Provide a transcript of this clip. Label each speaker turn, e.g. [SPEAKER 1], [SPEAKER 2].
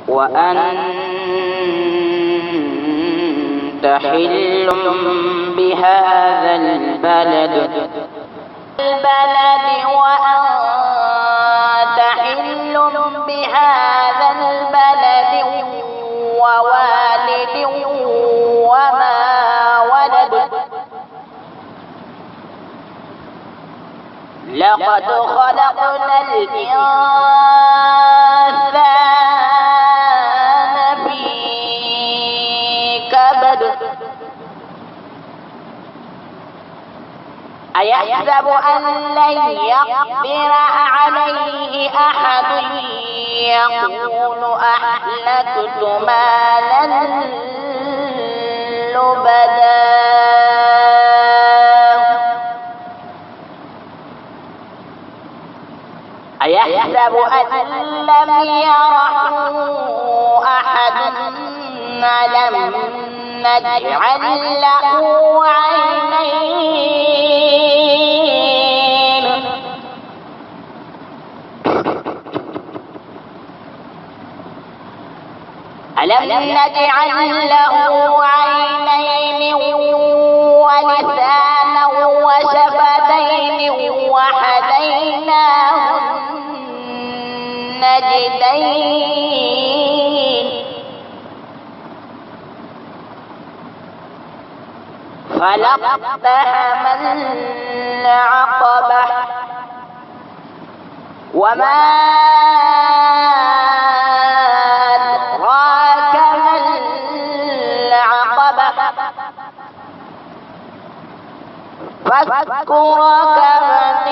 [SPEAKER 1] وأنت حل بهذا البلد وأنت حل بهذا البلد ووالد وما ولد لقد خلقنا الإنسان في كبد أيحسب أن لن يقدر عليه أحد يقول أهلكت مالا لبدا أيحسب أن لم يره أحد ألم نجعل له عينين ألم نجعل له عينين ولسانا وشفتين وهديناه النجدين فلاقتحم العقبة وما أدراك ما العقبة فك رقبة